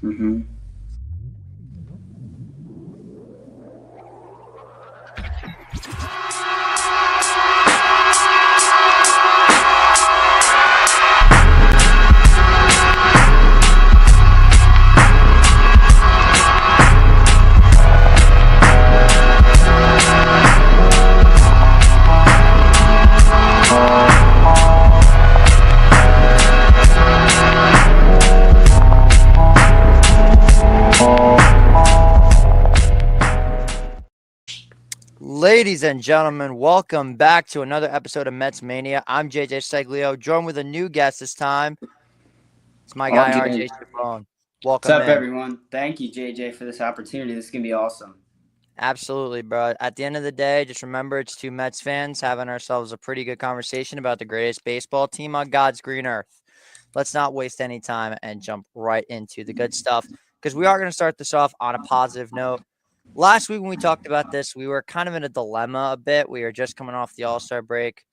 Mm-hmm. Ladies and gentlemen, welcome back to another episode of MetsMania. I'm JJ Seglio, joined with a new guest this time. It's my All guy, good. RJ Chabon. What's Welcome up, in. everyone? Thank you, JJ, for this opportunity. This is gonna be awesome. Absolutely, bro. At the end of the day, just remember it's two Mets fans having ourselves a pretty good conversation about the greatest baseball team on God's green earth. Let's not waste any time and jump right into the good stuff because we are going to start this off on a positive note. Last week when we talked about this, we were kind of in a dilemma a bit. We were just coming off the All-Star break.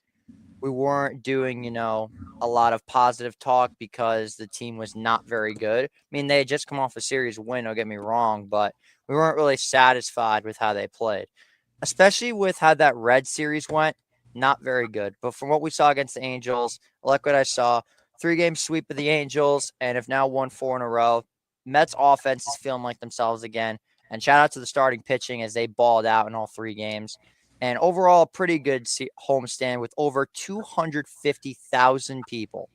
We weren't doing, a lot of positive talk because the team was not very good. I mean, they had just come off a series win, don't get me wrong, but we weren't really satisfied with how they played, especially with how that Red series went. Not very good. But from what we saw against the Angels, I like what I saw. 3-game sweep of the Angels and have now won 4 in a row. Mets offense is feeling like themselves again. And shout out to the starting pitching as they balled out in all 3 games. And overall, pretty good homestand with over 250,000 people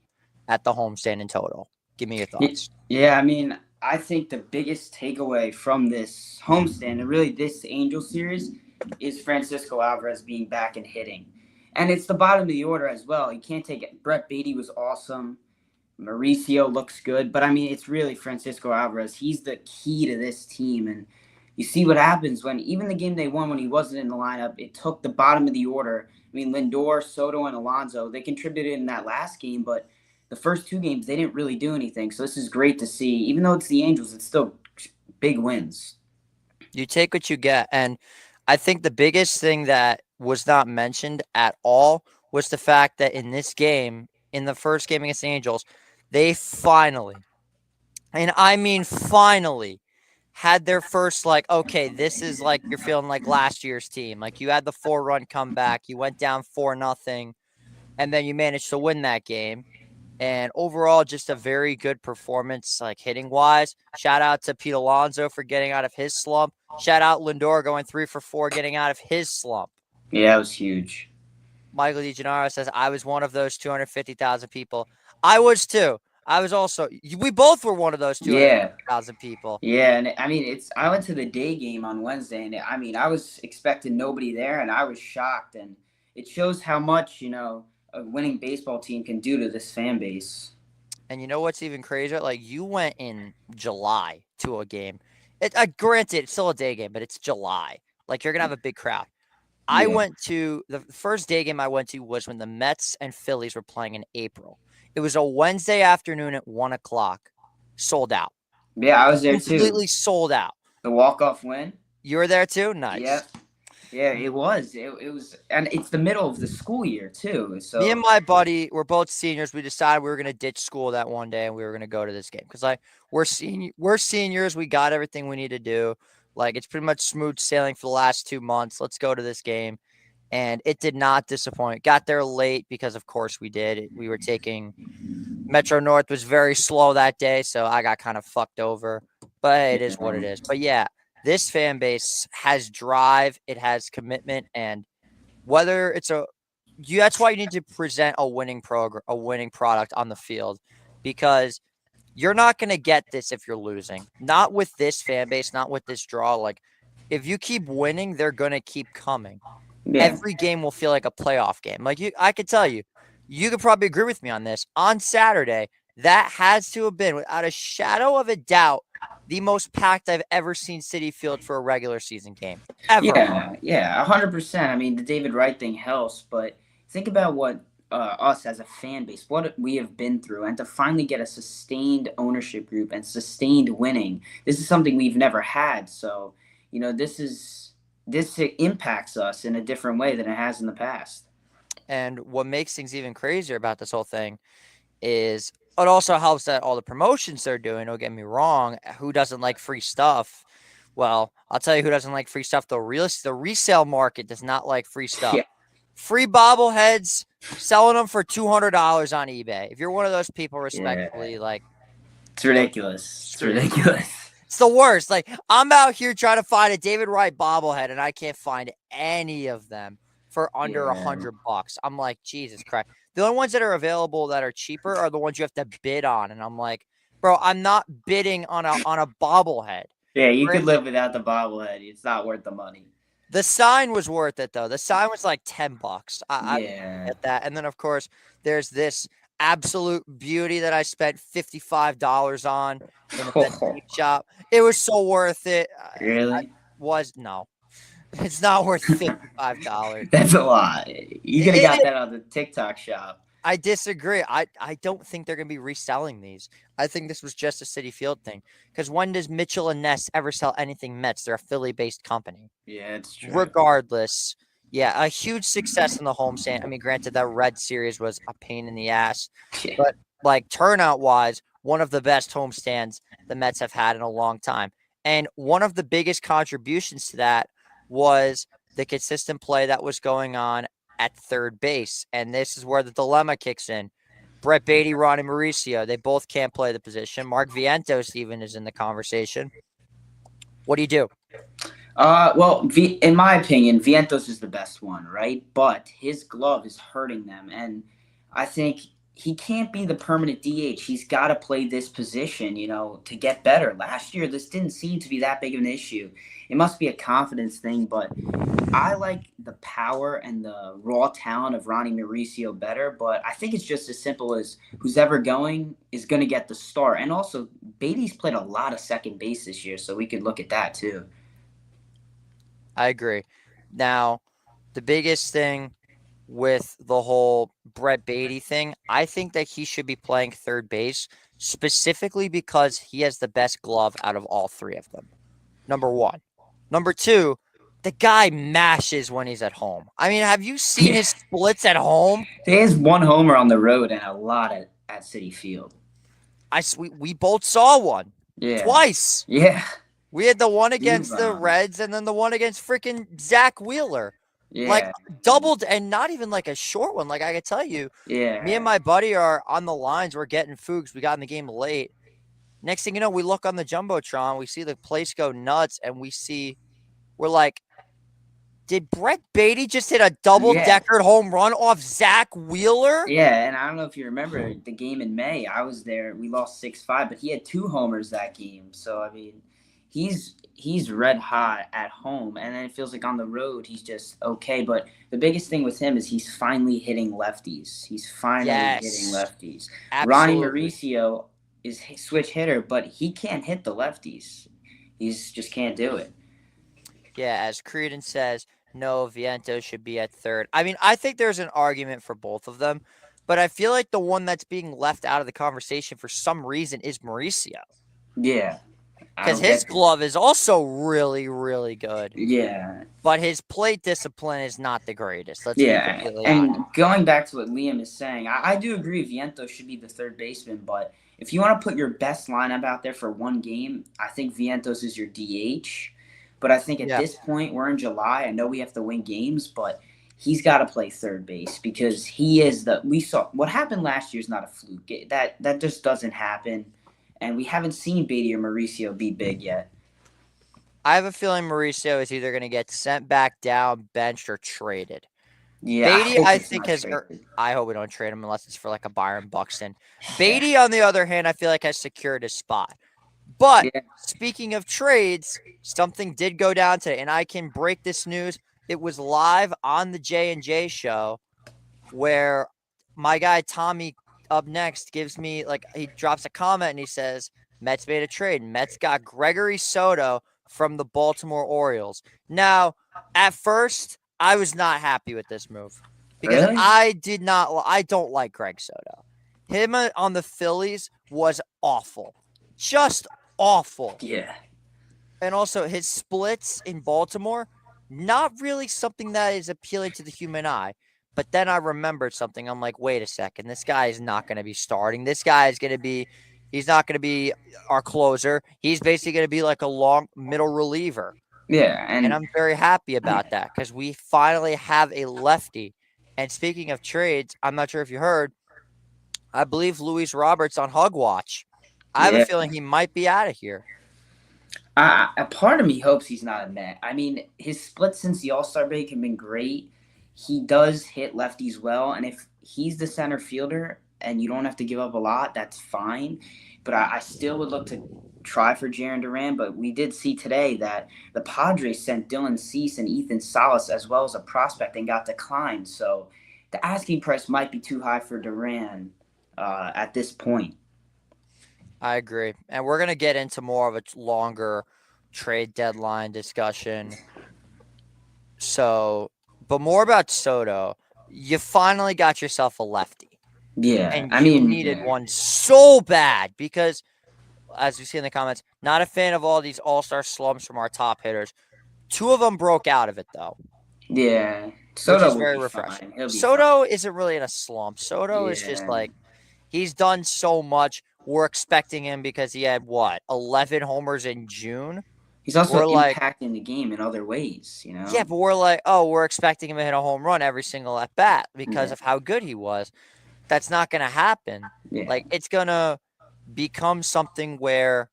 at the homestand in total. Give me your thoughts. Yeah, I mean, I think the biggest takeaway from this homestand and really this Angel series is Francisco Alvarez being back and hitting. And it's the bottom of the order as well. You can't take it. Brett Beatty was awesome. Mauricio looks good, but I mean, it's really Francisco Alvarez. He's the key to this team, and you see what happens when even the game they won when he wasn't in the lineup. It took the bottom of the order. I mean, Lindor, Soto, and Alonso, they contributed in that last game, but the first 2 games they didn't really do anything. So this is great to see. Even though it's the Angels, it's still big wins. You take what you get. And I think the biggest thing that was not mentioned at all was the fact that in this game, in the first game against the Angels, they finally, and I mean finally, had their first, like, okay, this is like you're feeling like last year's team. Like you had the 4-run comeback, you went down 4-0, and then you managed to win that game. And overall, just a very good performance, like hitting wise. Shout out to Pete Alonso for getting out of his slump. Shout out Lindor going 3 for 4, getting out of his slump. Yeah, it was huge. Michael DiGennaro says, I was one of those 250,000 people. I was too. I was also, we both were one of those Yeah, 250,000 people. yeah, and I mean, it's. I went to the day game on Wednesday, and I mean, I was expecting nobody there, and I was shocked, and it shows how much a winning baseball team can do to this fan base. And you know what's even crazier? Like, you went in July to a game. Granted, it's still a day game, but it's July. Like, you're going to have a big crowd. I Yeah, went to the first day game I went to was when the Mets and Phillies were playing in April. It was a Wednesday afternoon at 1 o'clock, sold out, yeah, I was there too. completely sold out. The walk off win. You were there too? Yeah, Nice. yeah, it was. It was, and it's the middle of the school year too. Me and So my buddy were both seniors. We decided we were gonna ditch school that one day and we were gonna go to this game because like we're seniors. We got everything we need to do. Like it's pretty much smooth sailing for the last 2 months. Let's go to this game. And it did not disappoint. Got there late because, of course, we did. We were taking Metro North was very slow that day, so I got kind of fucked over. But hey, it is what it is. But yeah, this fan base has drive, it has commitment, and whether it's that's why you need to present a winning program, a winning product on the field, because you're not going to get this if you're losing. Not with this fan base, not with this draw. Like, if you keep winning, they're going to keep coming. yeah, Every game will feel like a playoff game. Like I could tell you, you could probably agree with me on this. On Saturday, that has to have been, without a shadow of a doubt, the most packed I've ever seen City Field for a regular season game. Ever. yeah, 100%. I mean, the David Wright thing helps, but think about what us as a fan base, what we have been through, and to finally get a sustained ownership group and sustained winning. This is something we've never had. So, this impacts us in a different way than it has in the past. And what makes things even crazier about this whole thing is It also helps that all the promotions they're doing, don't get me wrong, who doesn't like free stuff? Well, I'll tell you who doesn't like free stuff. The resale market does not like free stuff. Yeah. Free bobbleheads, selling them for $200 on eBay. If you're one of those people, Yeah. respectfully, like, It's go ridiculous. It's screw yourself. ridiculous. It's the worst. Like, I'm out here trying to find a David Wright bobblehead, and I can't find any of them for under Yeah. $100. I'm like, Jesus Christ. The only ones that are available that are cheaper are the ones you have to bid on, and I'm like, bro, I'm not bidding on a bobblehead. Yeah, you could live without the bobblehead. It's not worth the money. The sign was worth it though. The sign was like $10. I Yeah. get that. And then of course there's this absolute beauty that I spent $55 on in a pet Oh, shop. It was so worth it. really? No. It's not worth $55. That's a lot. You could have got that on the TikTok shop. I disagree. I don't think they're going to be reselling these. I think this was just a City Field thing. Because when does Mitchell and Ness ever sell anything Mets? They're a Philly-based company. Yeah, it's true. Regardless, yeah, a huge success in the homestand. I mean, granted, that Red Series was a pain in the ass. Yeah. But, like, turnout-wise, one of the best homestands the Mets have had in a long time. And one of the biggest contributions to that was the consistent play that was going on at third base. And this is where the dilemma kicks in. Brett Beatty, Ronnie Mauricio, they both can't play the position. Mark Vientos even is in the conversation. What do you do? Well, in my opinion, Vientos is the best one, right? But his glove is hurting them, and I think he can't be the permanent DH. He's got to play this position, to get better. Last year, this didn't seem to be that big of an issue. It must be a confidence thing, but I like the power and the raw talent of Ronnie Mauricio better, but I think it's just as simple as who's ever going is going to get the start. And also, Beatty's played a lot of second base this year, so we could look at that too. I agree. Now, the biggest thing with the whole Brett Beatty thing, I think that he should be playing third base specifically because he has the best glove out of all three of them. Number one. Number two, the guy mashes when he's at home. I mean, have you seen his splits at home? He has one homer on the road and a lot at City Field. We both saw one. Yeah. Twice. Yeah. We had the one against the Reds and then the one against freaking Zach Wheeler. Yeah. Like doubled and not even like a short one. Like I could tell you, me and my buddy are on the lines. We're getting Fuchs. We got in the game late. Next thing you know, we look on the Jumbotron. We see the place go nuts and we're like, did Brett Beatty just hit a double-decker home run off Zach Wheeler? Yeah, and I don't know if you remember the game in May. I was there. We lost 6-5, but he had 2 homers that game. So, I mean, he's red hot at home, and then it feels like on the road he's just okay. But the biggest thing with him is he's finally hitting lefties. He's finally hitting lefties. Absolutely. Ronnie Mauricio is a switch hitter, but he can't hit the lefties. He just can't do it. Yeah, as Creedon says, no, Vientos should be at third. I mean, I think there's an argument for both of them, but I feel like the one that's being left out of the conversation for some reason is Mauricio. Yeah. Because his glove is also really, really good. Yeah. But his plate discipline is not the greatest. Let's be completely honest. Going back to what Liam is saying, I do agree Vientos should be the third baseman, but if you want to put your best lineup out there for one game, I think Vientos is your DH. But I think at this point, we're in July. I know we have to win games, but he's got to play third base because he is we saw what happened last year is not a fluke. That just doesn't happen. And we haven't seen Beatty or Mauricio be big yet. I have a feeling Mauricio is either going to get sent back down, benched, or traded. Yeah, Beatty, I think I hope we don't trade him unless it's for like a Byron Buxton. Beatty, on the other hand, I feel like has secured his spot. But speaking of trades, something did go down today, and I can break this news. It was live on the J&J show where my guy Tommy up next gives me, he drops a comment and he says, Mets made a trade. Mets got Gregory Soto from the Baltimore Orioles. Now, at first, I was not happy with this move because I don't like Greg Soto. Him on the Phillies was awful. Just awful. Yeah. And also his splits in Baltimore, not really something that is appealing to the human eye. But then I remembered something. I'm like, wait a second. This guy is not going to be starting. This guy is going to be, he's not going to be our closer. He's basically going to be like a long middle reliever. Yeah, And and I'm very happy about that because we finally have a lefty. And speaking of trades, I'm not sure if you heard, I believe Luis Roberts on Hug Watch. I have a yeah, feeling he might be out of here. a part of me hopes he's not a Met. I mean, his splits since the All Star break have been great. He does hit lefties well, and if he's the center fielder and you don't have to give up a lot, that's fine. But I still would look to try for Jarren Duran. But we did see today that the Padres sent Dylan Cease and Ethan Salas as well as a prospect and got declined. So the asking price might be too high for Duran at this point. I agree. And we're going to get into more of a longer trade deadline discussion. So, but more about Soto. You finally got yourself a lefty. Yeah, And I you mean, needed yeah, one so bad because, as we see in the comments, not a fan of all these all-star slumps from our top hitters. Two of them broke out of it, though, yeah. which Soto is will very be refreshing. fine. He'll be fine. Soto isn't really in a slump. Soto is just Yeah. like, he's done so much. We're expecting him because he had, what, 11 homers in June? He's also We're like, impacting the game in other ways, you yeah, know? but we're like, oh, we're expecting him to hit a home run every single at bat because Yeah. of how good he was. That's not going to happen. Yeah. Like, it's going to become something where,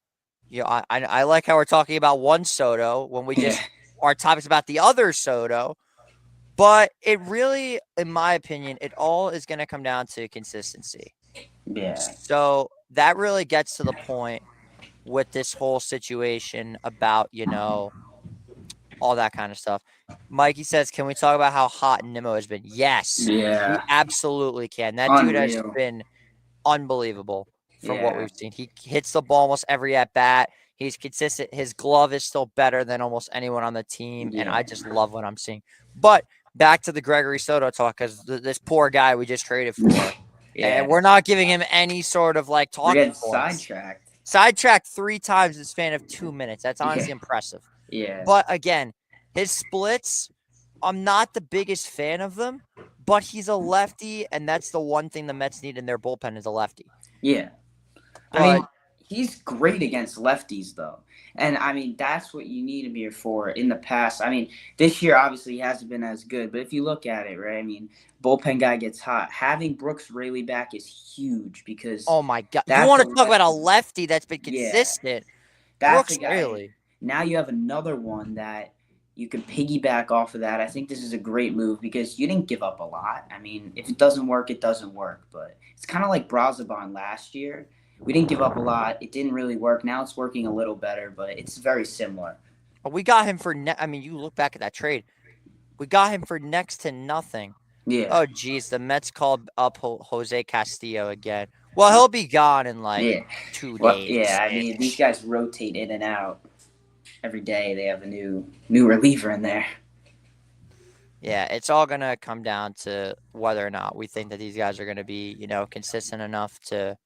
you know, I like how we're talking about one Soto when we Yeah. just, our topic's about the other Soto. But it really, in my opinion, it all is going to come down to consistency. Yeah. So that really gets to the point with this whole situation about, you know, all that kind of stuff. Mikey says, can we talk about how hot Nimmo has been? Yes, we Yeah. absolutely can. That dude has Unreal. been unbelievable from what Yeah. we've seen. He hits the ball almost every at bat. He's consistent. His glove is still better than almost anyone on the team. And Yeah. I just love what I'm seeing. But back to the Gregory Soto talk, because this poor guy we just traded for, and Yeah. we're not giving him any sort of like We're talking getting points. sidetracked. Sidetracked 3 times in the span of 2 minutes. That's Yeah. honestly impressive. Yeah. But again, his splits, I'm not the biggest fan of them, but he's a lefty, and that's the one thing the Mets need in their bullpen is a lefty. Yeah. I But mean, he's great against lefties, though. And I mean, that's what you need him here for in the past. I mean, this year, obviously, he hasn't been as good. But if you look at it, right, I mean, bullpen guy gets hot. Having Brooks Raley back is huge because oh my God, you that's want a to talk about a lefty. lefty that's been Yeah. consistent? That's a Brooks guy. Raley. Now you have another one that you can piggyback off of that. I think this is a great move because you didn't give up a lot. I mean, if it doesn't work, it doesn't work. But it's kind of like Brazaban last year. We didn't give up a lot. It didn't really work. Now it's working a little better, but it's very similar. We got him for I mean, you look back at that trade. We got him for next to nothing. Yeah. Oh, geez, the Mets called up Jose Castillo again. Well, he'll be gone in like Yeah. 2 Well, days. yeah. I mean, these guys rotate in and out every day. They have a new reliever in there. Yeah, it's all going to come down to whether or not we think that these guys are going to be, you know, consistent enough to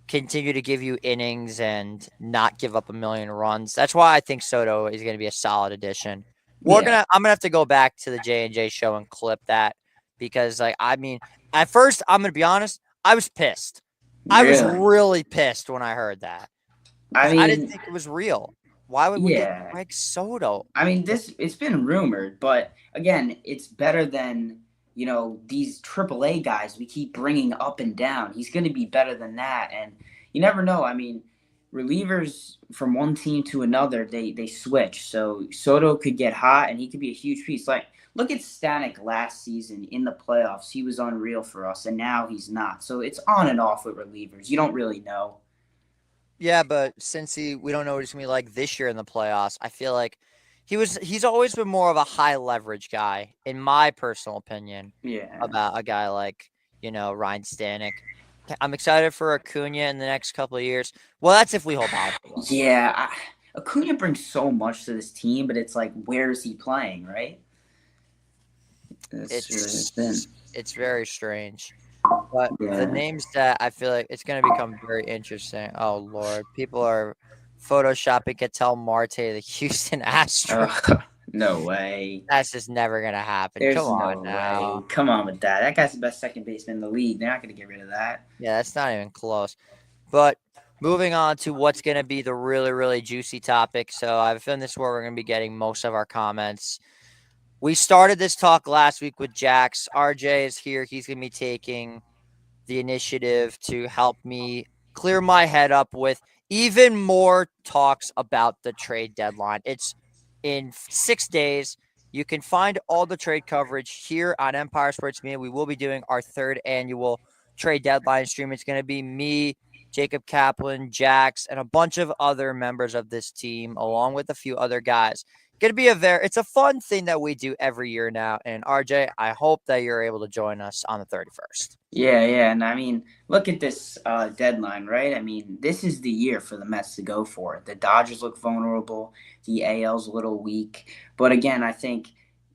continue to give you innings and not give up a million runs. That's why I think Soto is going to be a solid addition. Yeah. I'm gonna have to go back to the J&J show and clip that because, like, I mean, at first, I'm gonna be honest, I was pissed. I was Really. really pissed when I heard that I because I didn't mean, think it was real. Why would we get yeah. Greg Soto? I mean, it's been rumored, but again, it's better than these AAA guys we keep bringing up and down. He's going to be better than that, and you never know. I mean, relievers from one team to another they switch. So Soto could get hot, and he could be a huge piece. Like look at Stanek last season in the playoffs. He was unreal for us, and now he's not. So it's on and off with relievers. You don't really know. Yeah, but since we don't know what he's gonna be like this year in the playoffs, I feel like he's always been more of a high leverage guy, in my personal opinion, Yeah. about a guy like, you know, Ryan Stanek. I'm excited for Acuna in the next couple of years. Well, that's if we hold on to him. Yeah. Acuna brings so much to this team, but it's like, where is he playing, right? That's really his thing. It's very strange. But Yeah. the names that I feel like it's going to become very interesting. Oh, Lord. People are photoshopping Ketel Marte, the Houston Astros. No way. That's just never gonna happen. Come There's on no way. now. Come on with that. That guy's the best second baseman in the league. They're not going to get rid of that. Yeah, that's not even close. But moving on to what's going to be the really, really juicy topic. So I have a feeling this is where we're going to be getting most of our comments. We started this talk last week with Jax. RJ is here. He's going to be taking the initiative to help me clear my head up with even more talks about the trade deadline. It's in 6 days. You can find all the trade coverage here on Empire Sports Media. We will be doing our third annual trade deadline stream. It's going to be me, Jacob Kaplan, Jax, and a bunch of other members of this team, along with a few other guys. It's a fun thing that we do every year now. And RJ, I hope that you're able to join us on the 31st. Yeah. And I mean, look at this deadline, right? I mean, this is the year for the Mets to go for it. The Dodgers look vulnerable. The AL's a little weak. But again, I think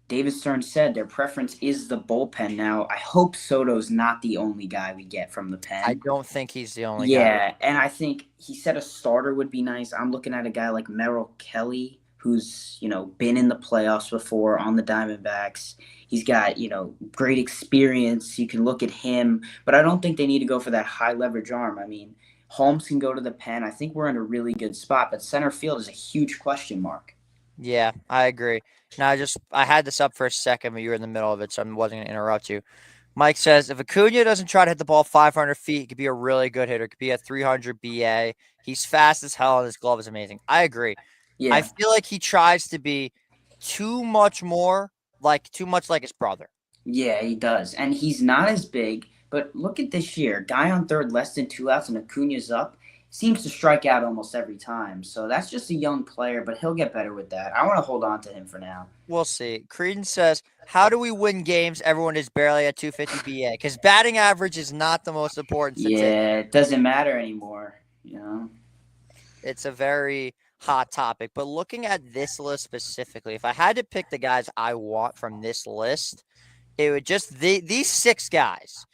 David Stern said their preference is the bullpen now. I hope Soto's not the only guy we get from the I pen. don't think he's the only guy. Yeah, and I think he said a starter would be nice. I'm looking at a guy like Merrill Kelly, who's, been in the playoffs before on the Diamondbacks. He's got, great experience. You can look at him, but I don't think they need to go for that high leverage arm. I mean, Holmes can go to the pen. I think we're in a really good spot, but center field is a huge question mark. Yeah, I agree. Now, I had this up for a second, but you were in the middle of it, so I wasn't going to interrupt you. Mike says if Acuna doesn't try to hit the ball 500 feet, he could be a really good hitter. He could be a 300 BA. He's fast as hell, and his glove is amazing. I agree. I Yeah, feel like he tries to be too much like his brother. yeah, he does. And he's not as big, but look at this year. Guy on third, less than 2 outs, and Acuna's up. Seems to strike out almost every time. So that's just a young player, but he'll get better with that. I want to hold on to him for now. We'll see. Creedon says, how do we win games? Everyone is barely at 250 BA because batting average is not the most important statistic. Yeah, it doesn't matter anymore. It's a very hot topic. But looking at this list specifically, if I had to pick the guys I want from this list, it would just these 6 guys.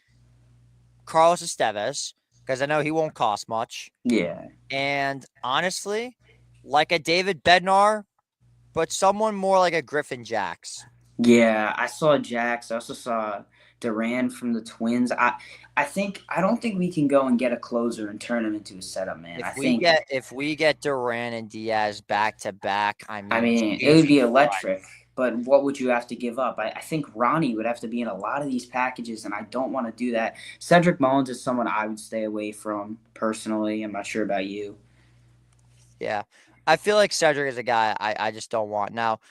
Carlos Estevez, because I know he won't cost much. Yeah. And honestly, like a David Bednar, but someone more like a Griffin Jax. Yeah, I saw Jax. I also saw Duran from the Twins. I don't think we can go and get a closer and turn him into a setup man. If we get Duran and Diaz back to back, I mean, it would be electric. But what would you have to give up? I think Ronnie would have to be in a lot of these packages, and I don't want to do that. Cedric Mullins is someone I would stay away from personally. I'm not sure about you. Yeah. I feel like Cedric is a guy I just don't want. Now,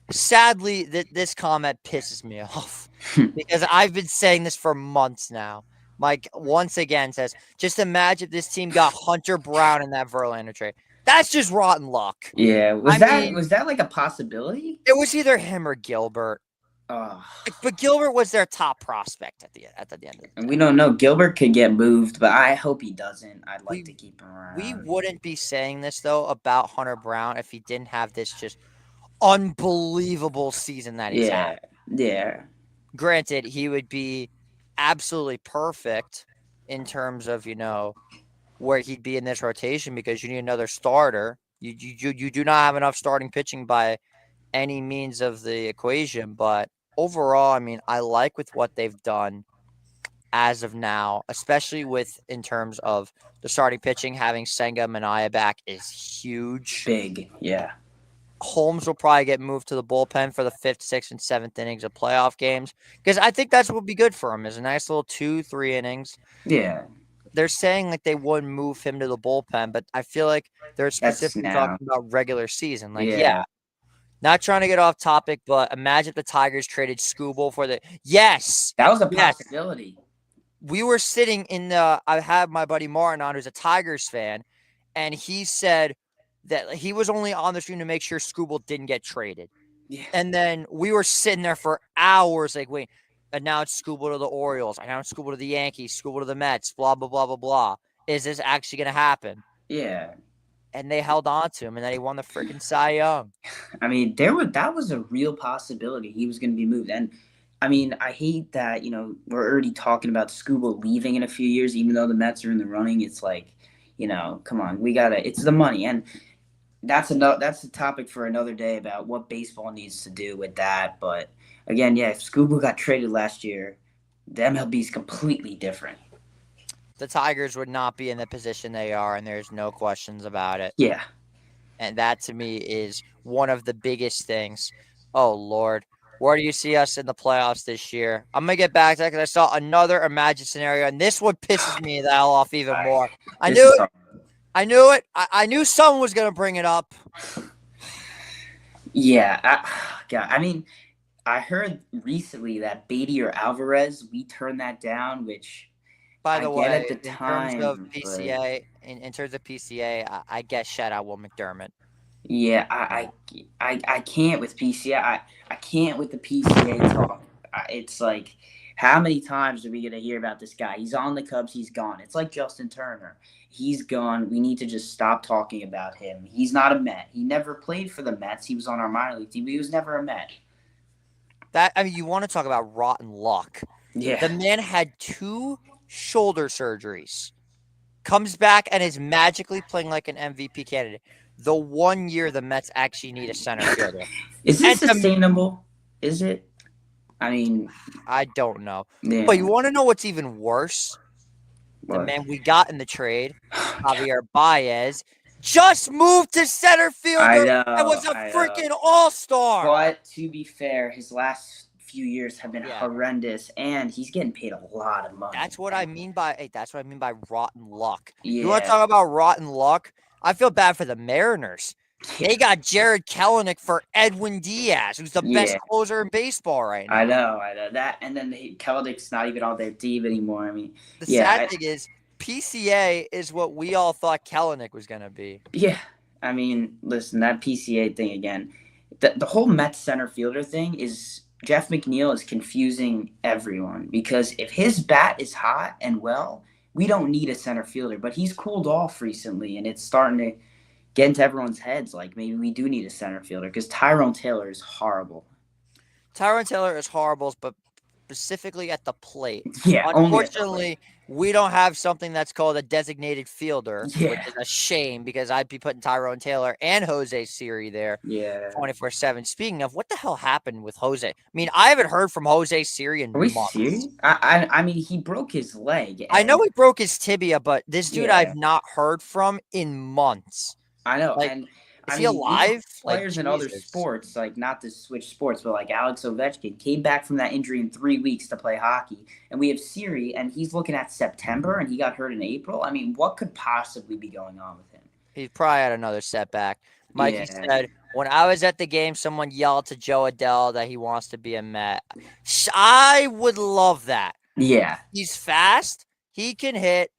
sadly, this comment pisses me off because I've been saying this for months now. Mike once again says, just imagine if this team got Hunter Brown in that Verlander trade. That's just rotten luck. Yeah, was that like a possibility? It was either him or Gilbert. Oh. But Gilbert was their top prospect at the end of the day. And we don't know. Gilbert could get moved, but I hope he doesn't. I'd like to keep him around. We wouldn't be saying this, though, about Hunter Brown if he didn't have this just unbelievable season that he's had. Yeah. Granted, he would be absolutely perfect in terms of, where he'd be in this rotation because you need another starter. You do not have enough starting pitching by any means of the equation. But overall, I mean, I like with what they've done as of now, especially in terms of the starting pitching. Having Senga Manaea back is huge. Big, yeah. Holmes will probably get moved to the bullpen for the 5th, 6th, and 7th innings of playoff games because I think that's what would be good for him is a nice little 2-3 innings. Yeah. They're saying like they wouldn't move him to the bullpen, but I feel like they're specifically talking about regular season. Like, yeah, not trying to get off topic, but imagine if the Tigers traded Skubal for the that was a possibility. We were sitting I had my buddy Martin on, who's a Tigers fan, and he said that he was only on the stream to make sure Skubal didn't get traded. Yeah. And then we were sitting there for hours, like, wait. Announced Skubal to the Orioles. Announced Skubal to the Yankees. Skubal to the Mets. Blah, blah, blah, blah, blah. Is this actually going to happen? Yeah. And they held on to him, and then he won the freaking Cy Young. I mean, that was a real possibility. He was going to be moved. And, I mean, I hate that, we're already talking about Skubal leaving in a few years, even though the Mets are in the running. It's like, come on, it's the money. And That's a topic for another day about what baseball needs to do with that. But again, yeah, if Scuba got traded last year, the MLB is completely different. The Tigers would not be in the position they are, and there's no questions about it. Yeah. And that to me is one of the biggest things. Oh, Lord. Where do you see us in the playoffs this year? I'm going to get back to that because I saw another imagined scenario, and this one pisses me the hell off even I, more. I this knew is it. I knew it. I knew someone was going to bring it up. yeah. God, I mean, I heard recently that Beatty or Alvarez, we turned that down, which By I the get at way, the in terms of time, but PCA, in terms of PCA, I guess shout out Will McDermott. yeah, I can't with PCA. I can't with the PCA talk. It's like, how many times are we gonna hear about this guy? He's on the Cubs. He's gone. It's like Justin Turner. He's gone. We need to just stop talking about him. He's not a Met. He never played for the Mets. He was on our minor league team, but he was never a Met. You want to talk about rotten luck. Yeah. The man had 2 shoulder surgeries. Comes back and is magically playing like an MVP candidate. The 1 year the Mets actually need a center fielder. Is this And to, sustainable? Is it? I mean, I don't know. But you yeah. want to know what's even worse? The What? man we got in the trade, Javier Baez, just moved to center I fielder and know. was a I know. freaking all-star. But to be fair, his last few years have been Yeah. horrendous, and he's getting paid a lot of money. That's what I mean by rotten luck. You want to Yeah, talk about rotten luck? I feel bad for the Mariners. They got Jared Kelenic for Edwin Diaz, who's the best yeah. closer in baseball right now. I know that, and then Keldrick's not even on their team anymore. I mean, The yeah, sad thing is, PCA is what we all thought Kelenic was going to be. yeah. I mean, listen, that PCA thing again. The whole Mets center fielder thing is Jeff McNeil is confusing everyone because if his bat is hot and well, we don't need a center fielder. But he's cooled off recently, and it's starting to get into everyone's heads. Like maybe we do need a center fielder because Tyrone Taylor is horrible. Tyron Taylor is horrible, but specifically at the plate. Yeah, only at the plate. Unfortunately, we don't have something that's called a designated fielder, which Yeah, is a shame because I'd be putting Tyrone Taylor and Jose Siri there yeah. 24/7. Speaking of, what the hell happened with Jose? I mean, I haven't heard from Jose Siri in Are we months. serious? I mean, he broke his leg. I know And he broke his tibia, but this dude yeah, I've not heard from in months. I know. Like, And is I he mean, even alive? Like, players in other Jesus. sports, like not to switch sports, but like Alex Ovechkin came back from that injury in 3 weeks to play hockey. And we have Siri, and he's looking at September, and he got hurt in April. I mean, what could possibly be going on with him? He probably had another setback. Mikey Yeah, said, when I was at the game, someone yelled to Joe Adele that he wants to be a Met. I would love that. yeah. He's fast, he can hit,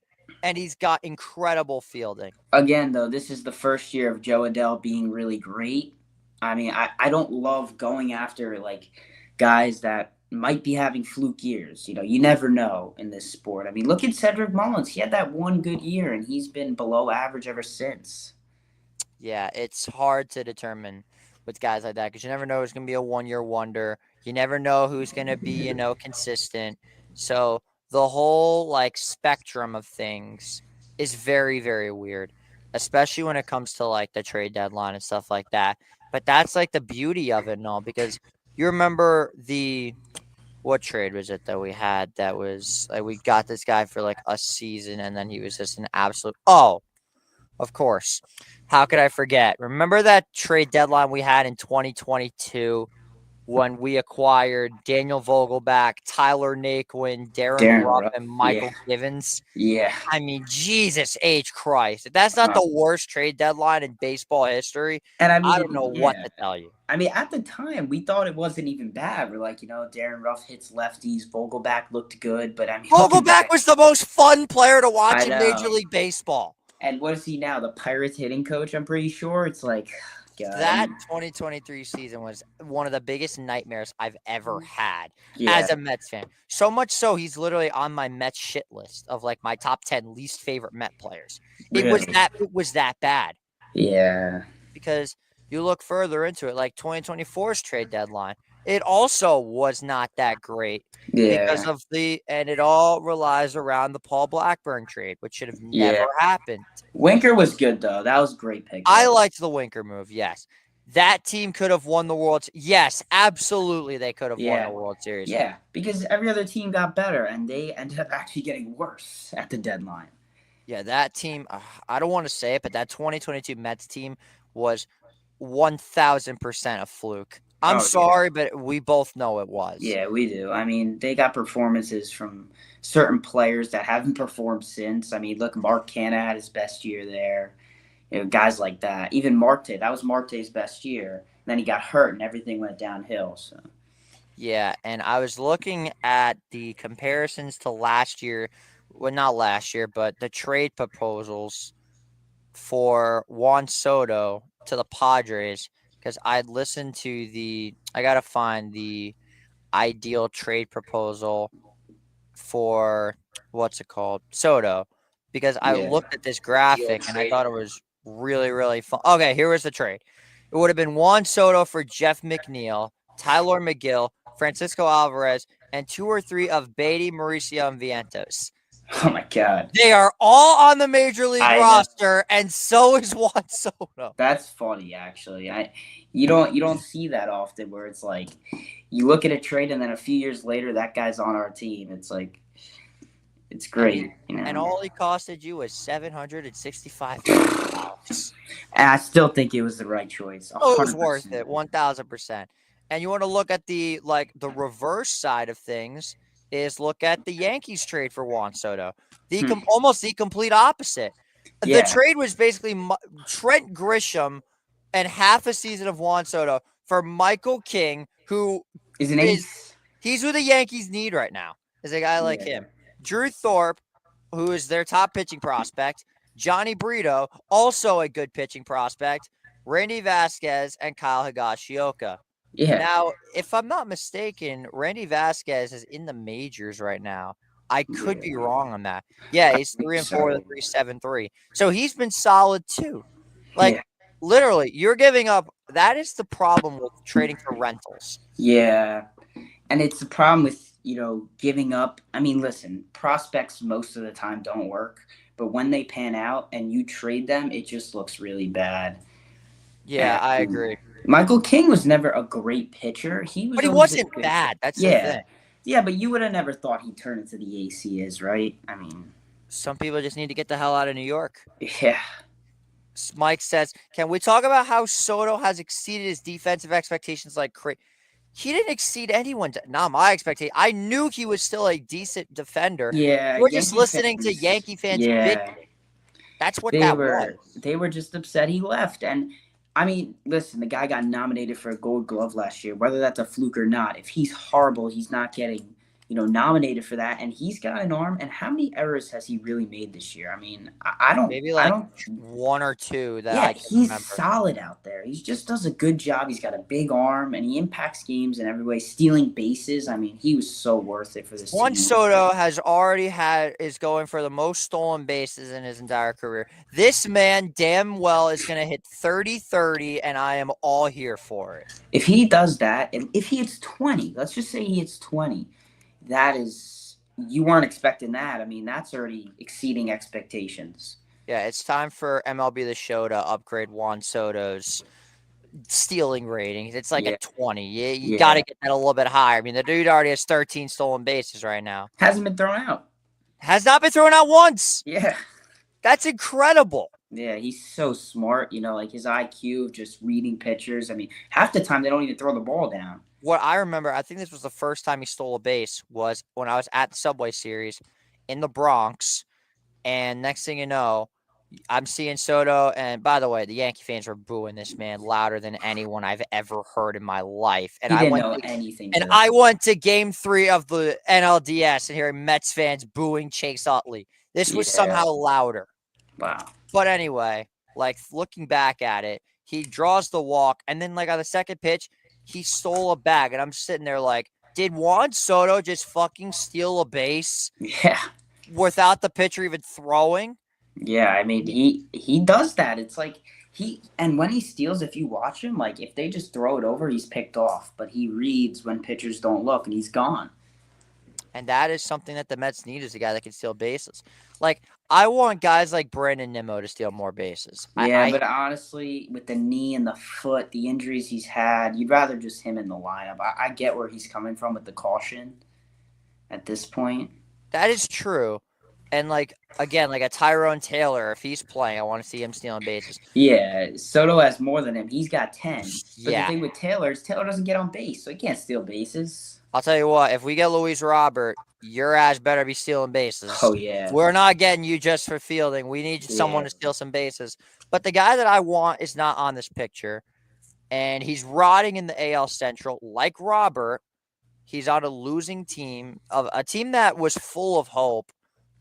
and he's got incredible fielding. Again, though, this is the first year of Joe Adele being really great. I mean, I don't love going after like guys that might be having fluke years. You know, you never know in this sport. I mean, look at Cedric Mullins. He had that one good year, and he's been below average ever since. Yeah, it's hard to determine with guys like that because you never know who's going to be a 1 year wonder. You never know who's going to be, consistent. So the whole like spectrum of things is very, very weird, especially when it comes to like the trade deadline and stuff like that. But that's like the beauty of it and all because you remember what trade was it that we had that was like we got this guy for like a season and then he was just an absolute of course. How could I forget? Remember that trade deadline we had in 2022 when we acquired Daniel Vogelback, Tyler Naquin, Darren Darren Ruff, Ruff, and yeah, Michael Givens? yeah. I mean, Jesus H. Christ. If that's not Uh, the worst trade deadline in baseball history, and I I don't mean, know what yeah. to tell you. I mean, at the time, we thought it wasn't even bad. We're like, Darren Ruff hits lefties. Vogelback looked good, but I mean, looking Vogelback back, was the most fun player to watch I in Major know. League Baseball. And what is he now? The Pirates hitting coach? I'm pretty sure. It's like, God. That 2023 season was one of the biggest nightmares I've ever had Yeah, as a Mets fan. So much so he's literally on my Mets shit list of like my top 10 least favorite Met players. really. It was that bad Yeah. because you look further into it, like 2024's trade deadline. it also was not that great because Yeah. of and it all relies around the Paul Blackburn trade, which should have never Yeah. happened. Winker was good though. That was a great I pickup. liked the Winker move. Yes. That team could have won the World. Yes, absolutely. They could have won the Yeah. World Series. Yeah. Because every other team got better and they ended up actually getting worse at the deadline. Yeah, that team, I don't want to say it, but that 2022 Mets team was 1000% a fluke. I'm Oh yeah. sorry, but we both know it was. Yeah, we do. I mean, they got performances from certain players that haven't performed since. I mean, look, Mark Canha had his best year there. You know, guys like that. Even Marte, that was Marte's best year. And then he got hurt and everything went downhill. So Yeah, and I was looking at the comparisons to last year. Well, not last year, but the trade proposals for Juan Soto to the Padres because I'd listened to I got to find the ideal trade proposal for what's it called? Soto, because I yeah. looked at this graphic and I thought it was really, really fun. Okay, here was the trade. It would have been Juan Soto for Jeff McNeil, Tyler McGill, Francisco Alvarez, and 2 or 3 of Beatty, Mauricio, and Vientos. Oh my God. They are all on the major league I know. roster, and so is Juan Soto. That's funny actually. You don't see that often where it's like you look at a trade and then a few years later that guy's on our team. It's like it's I mean, great, you and know. all he costed you was $765,000. And I still think it was the right choice. Oh, it was worth 100%. it, 1000%. And you want to look at the reverse side of things is look at the Yankees trade for Juan Soto. Almost the complete opposite. The Yeah. trade was basically Trent Grisham and half a season of Juan Soto for Michael King, who Is an is ace. he's who the Yankees need right now. Is a guy like Yeah. him. Drew Thorpe, who is their top pitching prospect. Johnny Brito, also a good pitching prospect. Randy Vasquez and Kyle Higashioka. Yeah. Now, if I'm not mistaken, Randy Vasquez is in the majors right now. I could be Yeah. wrong on that. Yeah, I he's think 3-4 so. with 3.73. So he's been solid too. Like Yeah. literally, you're giving up. That is the problem with trading for rentals. Yeah. And it's the problem with, giving up. I mean, listen, prospects most of the time don't work, but when they pan out and you trade them, it just looks really bad. Yeah, I And agree. Michael King was never a great pitcher. He But was he always a wasn't good pitcher. bad. That's the Yeah. thing. Yeah, but you would have never thought he'd turn into the ace he is, right? I mean, Some people just need to get the hell out of New York. yeah. Mike says, "Can we talk about how Soto has exceeded his defensive expectations like crazy?" He didn't exceed anyone's, not my expectation. I knew he was still a decent defender. Yeah, We're just Yankee listening to fans. Yankee fans bitch. Yeah. That's what They that were was. they were just upset he left. And I mean, listen, the guy got nominated for a Gold Glove last year. Whether that's a fluke or not, if he's horrible, he's not getting nominated for that. And he's got an arm. And how many errors has he really made this year? I mean, I don't, Maybe I like don't. 1 or 2 that Yeah, I can he's remember. solid out there. He just does a good job. He's got a big arm, and he impacts games in every way, stealing bases. I mean, he was so worth it for this Juan team. Soto is going for the most stolen bases in his entire career. This man damn well is going to hit 30-30, and I am all here for it. If he does that, and if he hits 20, let's just say he hits 20, that is, you weren't expecting that. I mean, that's already exceeding expectations. Yeah, it's time for MLB The Show to upgrade Juan Soto's stealing ratings. It's like Yeah. a 20. You Yeah. got to get that a little bit higher. I mean, the dude already has 13 stolen bases right now. Hasn't been thrown out. Has not been thrown out once. Yeah. That's incredible. Yeah, he's so smart, like his IQ of just reading pitchers. I mean, half the time they don't even throw the ball down. What I remember, I think this was the first time he stole a base, was when I was at the Subway Series in the Bronx. And next thing you know, I'm seeing Soto. And by the way, the Yankee fans were booing this man louder than anyone I've ever heard in my life. And He didn't know anything. I went to Game 3 of the NLDS and hearing Mets fans booing Chase Utley. This was somehow louder. Wow. But anyway, like looking back at it, he draws the walk, and then like on the second pitch, he stole a bag, and I'm sitting there like, did Juan Soto just fucking steal a base? Yeah. Without the pitcher even throwing? Yeah, I mean he does that. It's like And when he steals, if you watch him, like if they just throw it over, he's picked off. But he reads when pitchers don't look, and he's gone. And that is something that the Mets need is a guy that can steal bases. Like, I want guys like Brandon Nimmo to steal more bases. Yeah, but honestly, with the knee and the foot, the injuries he's had, you'd rather just him in the lineup. I get where he's coming from with the caution at this point. That is true. And like again, like a Tyrone Taylor, if he's playing, I want to see him stealing bases. Yeah, Soto has more than him. He's got 10. But the Yeah. thing with Taylor is Taylor doesn't get on base, so he can't steal bases. I'll tell you what, if we get Luis Robert, your ass better be stealing bases. Oh, yeah. We're not getting you just for fielding. We need someone to steal some bases. But the guy that I want is not on this picture. And he's rotting in the AL Central like Robert. He's on a losing team, of a team that was full of hope,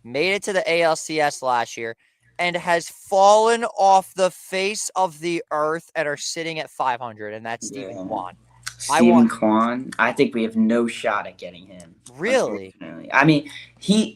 made it to the ALCS last year, and has fallen off the face of the earth and are sitting at 500, and that's Stephen Kwan. Stephen Kwan, I think we have no shot at getting him. Really? I mean,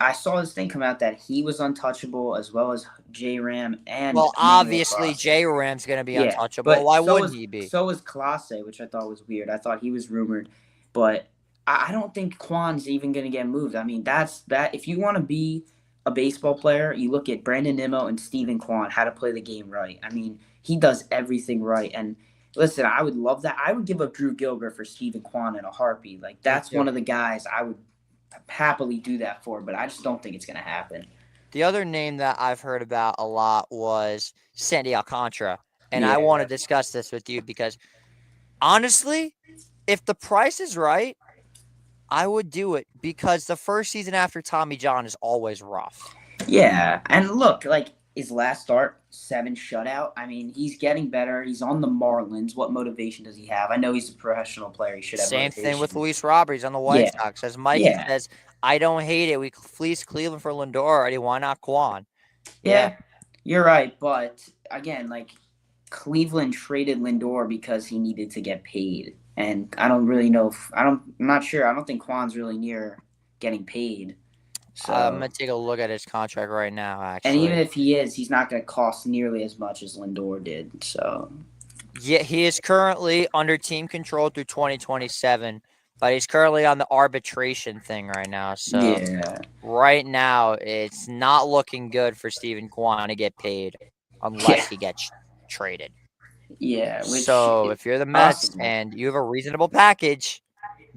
I saw this thing come out that he was untouchable as well as J-Ram and. Well, obviously J-Ram's going to be untouchable. Why wouldn't he be? So was Clase, which I thought was weird. I thought he was rumored, but I don't think Kwan's even going to get moved. I mean, that's that. If you want to be a baseball player, you look at Brandon Nimmo and Stephen Kwan, how to play the game right. I mean, he does everything right. And listen, I would love that. I would give up Drew Gilbert for Stephen Kwan in a heartbeat. Like, that's one of the guys I would happily do that for, but I just don't think it's going to happen. The other name that I've heard about a lot was Sandy Alcantara. And I want to discuss this with you because, honestly, if the price is right, I would do it because the first season after Tommy John is always rough. Yeah, and look, like his last start, 7 shutout. I mean, he's getting better. He's on the Marlins. What motivation does he have? I know he's a professional player. He should have Same motivation. thing with Luis Robert. He's on the White Sox. As Mikey says, I don't hate it. We fleeced Cleveland for Lindor already. Why not Kwan? Yeah, you're right. But again, like Cleveland traded Lindor because he needed to get paid. And I don't really know I'm not sure. I don't think Kwan's really near getting paid. So I'm going to take a look at his contract right now, actually. And even if he is, he's not going to cost nearly as much as Lindor did. So yeah, he is currently under team control through 2027, but he's currently on the arbitration thing right now. So right now, it's not looking good for Stephen Kwan to get paid unless he gets traded. Yeah. So if you're the Mets and you have a reasonable package,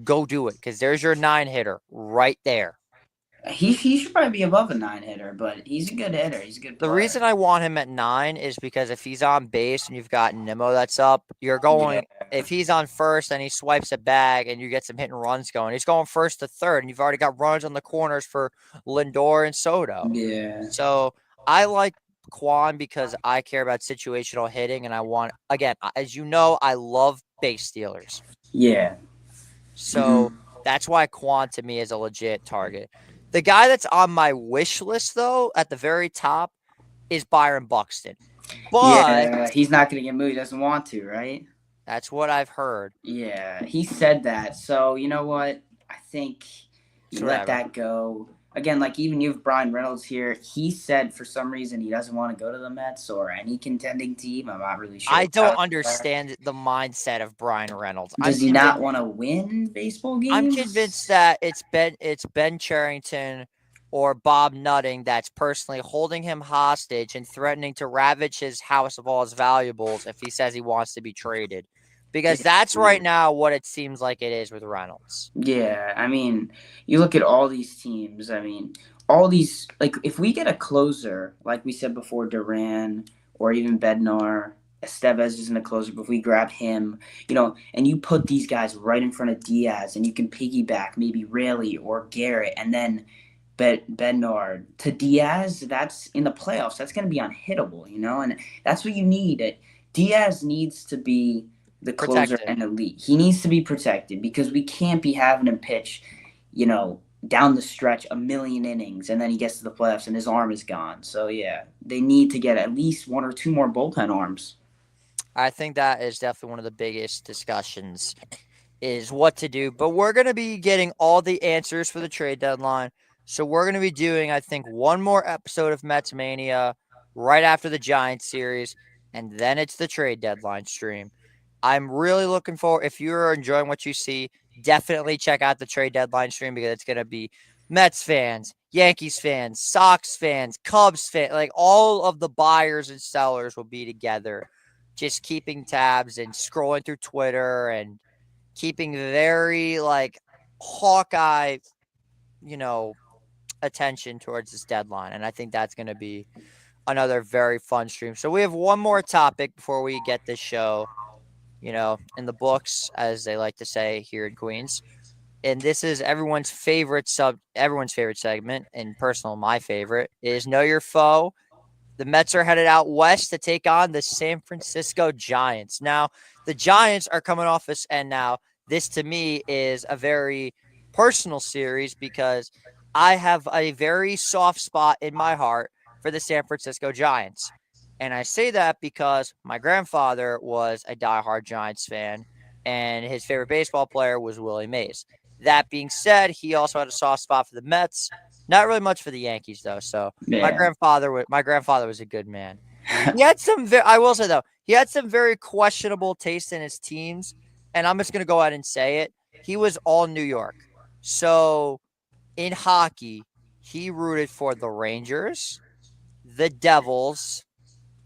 go do it because there's your 9-hitter right there. He should probably be above a 9-hitter, but he's a good hitter. He's a good player. The reason I want him at 9 is because if he's on base and you've got Nimmo that's up, you're going if he's on first and he swipes a bag and you get some hit and runs going, he's going first to third, and you've already got runs on the corners for Lindor and Soto. Yeah. So I like Kwan because I care about situational hitting, and I want, again, as you know, I love base stealers. Yeah. So that's why Kwan to me is a legit target. The guy that's on my wish list, though, at the very top, is Byron Buxton. But he's not going to get moved. He doesn't want to, right? That's what I've heard. Yeah, he said that. So, you know what? I think you let that go. Again, like even you have Brian Reynolds here. He said for some reason he doesn't want to go to the Mets or any contending team. I'm not really sure. I don't understand the mindset of Brian Reynolds. Does he not want to win baseball games? I'm convinced that it's Ben Cherington or Bob Nutting that's personally holding him hostage and threatening to ravage his house of all his valuables if he says he wants to be traded. Because that's right now what it seems like it is with Reynolds. Yeah, I mean, you look at all these teams. I mean, all these, like, if we get a closer, like we said before, Duran or even Bednar, Estevez isn't a closer, but if we grab him, you know, and you put these guys right in front of Diaz and you can piggyback maybe Raley or Garrett and then Bednar to Diaz, that's in the playoffs. That's going to be unhittable, you know, and that's what you need. Diaz needs to be the closer and elite. He needs to be protected because we can't be having him pitch, you know, down the stretch a million innings and then he gets to the playoffs and his arm is gone. So, yeah, they need to get at least 1 or 2 more bullpen arms. I think that is definitely one of the biggest discussions is what to do. But we're going to be getting all the answers for the trade deadline. So we're going to be doing, I think, one more episode of MetsMania right after the Giants series. and then it's the trade deadline stream. I'm really looking forward. If you're enjoying what you see, definitely check out the trade deadline stream because it's going to be Mets fans, Yankees fans, Sox fans, Cubs fans, like all of the buyers and sellers will be together, just keeping tabs and scrolling through Twitter and keeping very like Hawkeye, you know, attention towards this deadline. And I think that's going to be another very fun stream. So we have one more topic before we get this show, in the books, as they like to say here in Queens. And this is everyone's favorite segment, and personal, my favorite, is Know Your Foe. The Mets are headed out west to take on the San Francisco Giants. Now, the Giants are coming off this, and now this to me is a very personal series because I have a very soft spot in my heart for the San Francisco Giants. And I say that because my grandfather was a diehard Giants fan, and his favorite baseball player was Willie Mays. That being said, he also had a soft spot for the Mets. Not really much for the Yankees, though. So Yeah. my grandfather was a good man. He had I will say though, he had some very questionable taste in his teams, and I'm just gonna go ahead and say it. He was all New York. So in hockey, he rooted for the Rangers, the Devils,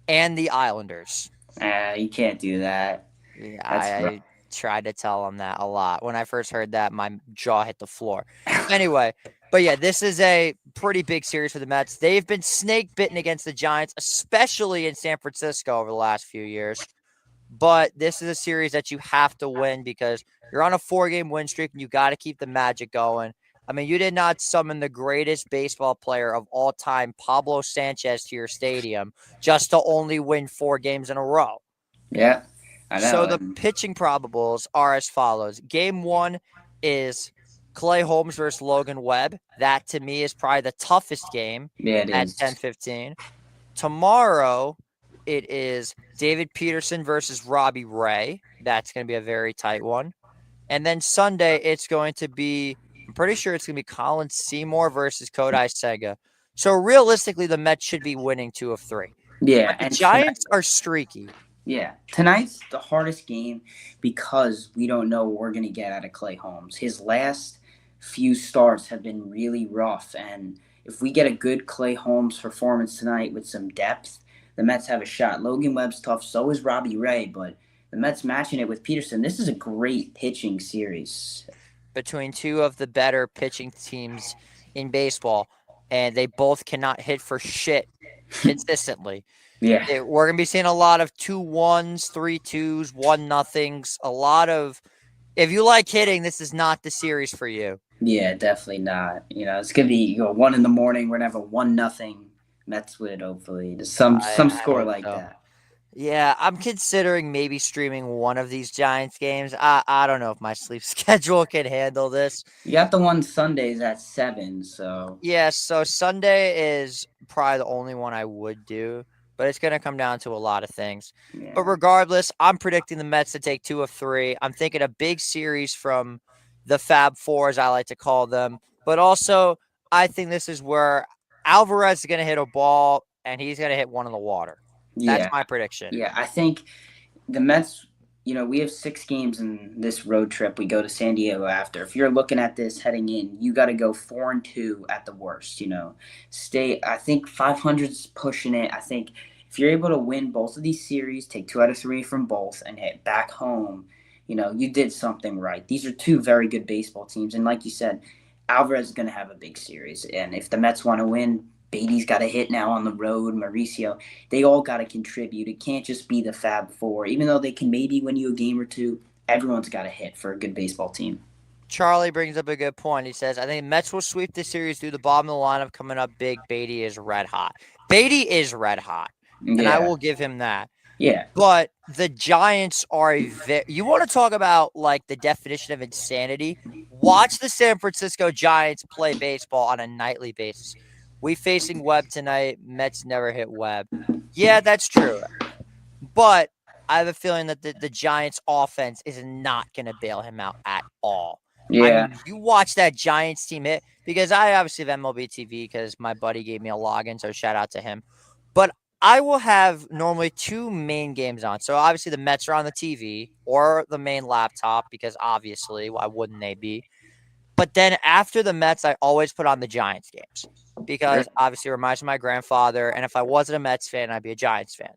and the Islanders. You can't do that. Yeah, That's rough. I tried to tell him that a lot. When I first heard that, my jaw hit the floor. Anyway, but yeah, this is a pretty big series for the Mets. They've been snake bitten against the Giants, especially in San Francisco over the last few years. But this is a series that you have to win because you're on a 4-game win streak and you got to keep the magic going. I mean, you did not summon the greatest baseball player of all time, Pablo Sanchez, to your stadium just to only win 4 games in a row. Yeah, I So know. the pitching probables are as follows. Game 1 is Clay Holmes versus Logan Webb. That to me is probably the toughest game Yeah, it at is. 10:15. Tomorrow it is David Peterson versus Robbie Ray. That's going to be a very tight one. And then Sunday it's going to be, I'm pretty sure it's going to be Colin Seymour versus Kodai Sega. So realistically, the Mets should be winning 2 of 3. Yeah, But the and Giants are streaky. yeah, tonight's the hardest game because we don't know what we're gonna get out of Clay Holmes. His last few starts have been really rough, and if we get a good Clay Holmes performance tonight with some depth, the Mets have a shot. Logan Webb's tough, so is Robbie Ray, but the Mets matching it with Peterson. This is a great pitching series. Between 2 of the better pitching teams in baseball, and they both cannot hit for shit consistently. Yeah, We're going to be seeing a lot of 2-1s, 3-2s, 1-0s, a lot of, if you like hitting, this is not the series for you. yeah, definitely not. It's gonna be 1 in the morning. We're gonna have a 1-0 Mets win. Hopefully, just some I score hope like so. that. Yeah, I'm considering maybe streaming one of these Giants games. I don't know if my sleep schedule can handle this. You got the one Sundays at 7, so Yeah, so Sunday is probably the only one I would do, but it's going to come down to a lot of things. But yeah, regardless, I'm predicting the Mets to take 2 of 3. I'm thinking a big series from the Fab Four, as I like to call them. But also, I think this is where Alvarez is going to hit a ball, and he's going to hit one in the water. That's yeah, my prediction. yeah. I think the Mets. We have 6 games in this road trip. We go to San Diego after. If you're looking at this heading in, you got to go 4-2 at the worst. Stay. I think 500's pushing it. I think if you're able to win both of these series, take 2 out of 3 from both, and hit back home, you did something right. These are 2 very good baseball teams, and like you said, Alvarez is going to have a big series. And if the Mets want to win, Beatty's got a hit now on the road. Mauricio, they all got to contribute. It can't just be the Fab Four. Even though they can maybe win you a game or 2, everyone's got a hit for a good baseball team. Charlie brings up a good point. He says, I think Mets will sweep this series through the bottom of the lineup coming up big. Beatty is red hot. Beatty is red hot, and I Yeah, will give him that. yeah, But the Giants are you want to talk about like the definition of insanity? Watch the San Francisco Giants play baseball on a nightly basis. We facing Webb tonight. Mets never hit Webb. Yeah, that's true. But I have a feeling that the Giants offense is not going to bail him out at all. I yeah, mean, you watch that Giants team hit, because I obviously have MLB TV because my buddy gave me a login, so shout out to him. But I will have normally two main games on. So obviously the Mets are on the TV or the main laptop because obviously why wouldn't they be? But then after the Mets, I always put on the Giants games because obviously it reminds me of my grandfather. And if I wasn't a Mets fan, I'd be a Giants fan.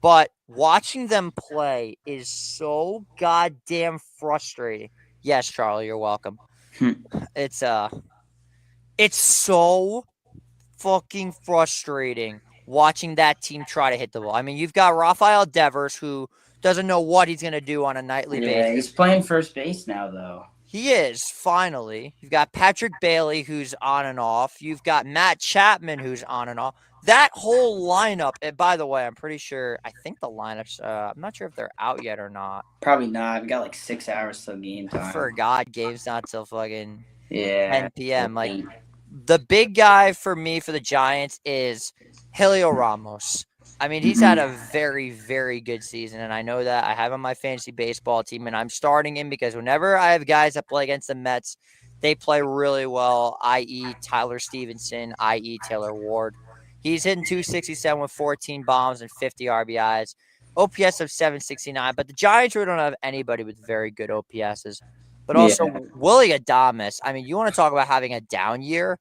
But watching them play is so goddamn frustrating. Yes, Charlie, you're welcome. It's it's so fucking frustrating watching that team try to hit the ball. I mean, you've got Rafael Devers who doesn't know what he's gonna do on a nightly Yeah, basis. he's playing first base now, though. He is, finally. You've got Patrick Bailey, who's on and off. You've got Matt Chapman, who's on and off. That whole lineup, and by the way, I'm pretty sure, I think the lineups, I'm not sure if they're out yet or not. Probably not. We got like 6 hours till game I time. forgot game's not till fucking Yeah. 10 p.m. Like, the big guy for me for the Giants is Helio Ramos. I mean, he's had a very, very good season, and I know that. I have him on my fantasy baseball team, and I'm starting him because whenever I have guys that play against the Mets, they play really well, i.e. Tyler Stevenson, i.e. Taylor Ward. He's hitting 267 with 14 bombs and 50 RBIs, OPS of 769, but the Giants really don't have anybody with very good OPSs. But also, Willie Adames, I mean, you want to talk about having a down year?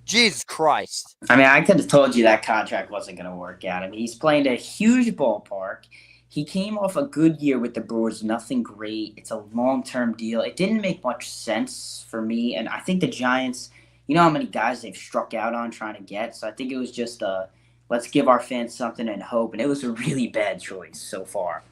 Jesus Christ. I mean, I could have told you that contract wasn't going to work out. I mean, he's playing a huge ballpark. He came off a good year with the Brewers, nothing great. It's a long-term deal. It didn't make much sense for me, and I think the Giants, you know how many guys they've struck out on trying to get, so I think it was just let's give our fans something and hope, and it was a really bad choice so far.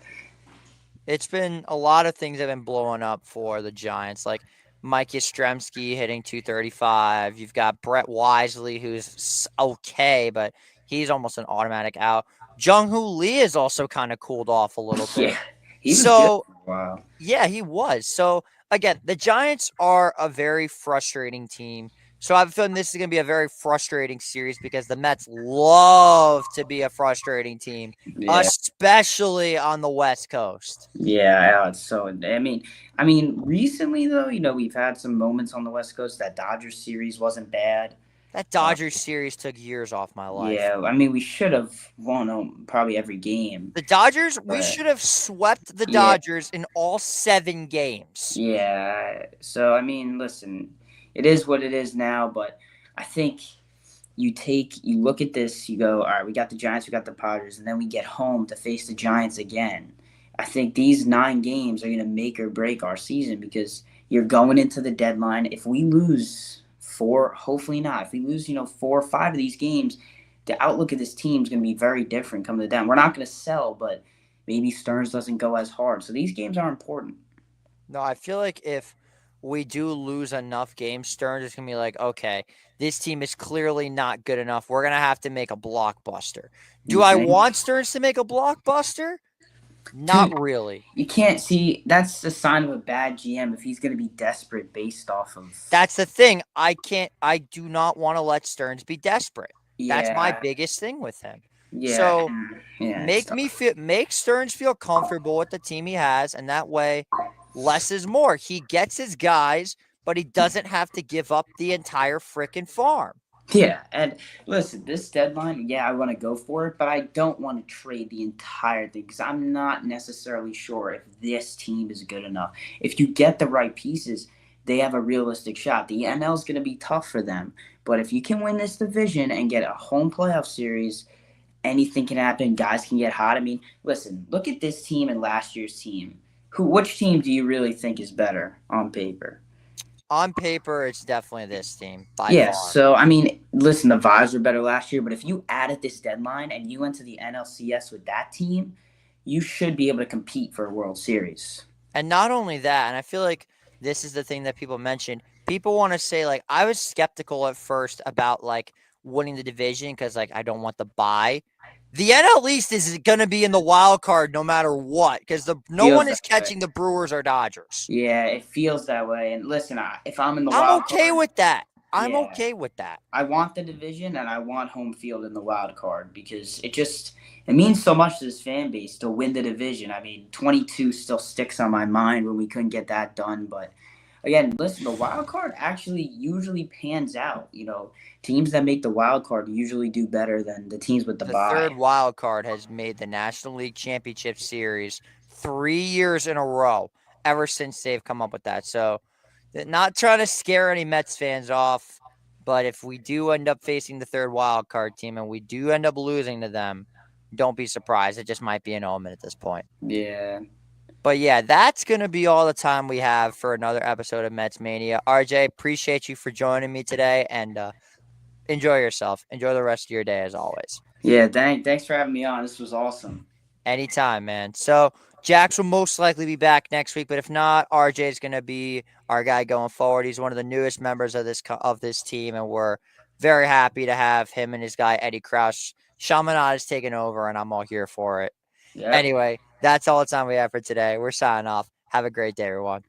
It's been a lot of things have been blowing up for the Giants, like Mike Yastrzemski hitting 235. You've got Brett Wisely, who's okay, but he's almost an automatic out. Jung-Hoo Lee is also kind of cooled off a little bit. Yeah, he was So, good for a while. yeah, he was. So, again, the Giants are a very frustrating team. So I have a feeling this is going to be a very frustrating series because the Mets love to be a frustrating team, Yeah. especially on the West Coast. Yeah, it's so. I mean, recently though, we've had some moments on the West Coast. That Dodgers series wasn't bad. That Dodgers series took years off my life. Yeah, I mean, we should have won probably every game. The Dodgers, we But- should have swept the Yeah. Dodgers in all 7 games. Yeah, so I mean, listen, it is what it is now. But I think you look at this, you go, all right, we got the Giants, we got the Padres, and then we get home to face the Giants again. I think these 9 games are going to make or break our season because you're going into the deadline. If we lose 4, hopefully not. If we lose, 4 or 5 of these games, the outlook of this team is going to be very different coming to down. We're not going to sell, but maybe Stearns doesn't go as hard. So these games are important. No, I feel like if we do lose enough games, Stearns is going to be like, okay, this team is clearly not good enough. We're going to have to make a blockbuster. Do I want Stearns to make a blockbuster? Not really. You can't see. That's the sign of a bad GM if he's going to be desperate based off of. That's the thing. I do not want to let Stearns be desperate. Yeah, That's my biggest thing with him. Yeah. So yeah, make Stearns feel comfortable with the team he has, and that way less is more. He gets his guys, but he doesn't have to give up the entire freaking farm. Yeah, and listen, this deadline, I want to go for it, but I don't want to trade the entire thing because I'm not necessarily sure if this team is good enough. If you get the right pieces, they have a realistic shot. The NL is going to be tough for them, but if you can win this division and get a home playoff series, anything can happen. Guys can get hot. I mean, listen, look at this team and last year's team. Which team do you really think is better on paper? On paper, it's definitely this team by Yeah, far. so, I mean, listen, the Vibes were better last year, but if you added this deadline and you went to the NLCS with that team, you should be able to compete for a World Series. And not only that, and I feel like this is the thing that people mentioned. People want to say, like, I was skeptical at first about, like, winning the division because, like, I don't want the bye. The NL East is going to be in the wild card no matter what because no one is catching the Brewers or Dodgers. Yeah, it feels that way. And listen, if I'm in the wild card, I'm okay with that. I'm okay with that. I want the division and I want home field in the wild card because it means so much to this fan base to win the division. I mean, 22 still sticks on my mind when we couldn't get that done, but again, listen, the wild card actually usually pans out. Teams that make the wild card usually do better than the teams with the The third bye. wild card has made the National League Championship Series 3 years in a row ever since they've come up with that. So, not trying to scare any Mets fans off, but if we do end up facing the third wild card team and we do end up losing to them, don't be surprised. It just might be an omen at this point. Yeah. But yeah, that's going to be all the time we have for another episode of Mets Mania. RJ, appreciate you for joining me today and enjoy yourself. Enjoy the rest of your day as always. Yeah, thanks for having me on. This was awesome. Anytime, man. So Jax will most likely be back next week, but if not, RJ is going to be our guy going forward. He's one of the newest members of this team, and we're very happy to have him and his guy Eddie Crouch. Shamanad is taking over, and I'm all here for it. Yep. Anyway, that's all the time we have for today. We're signing off. Have a great day, everyone.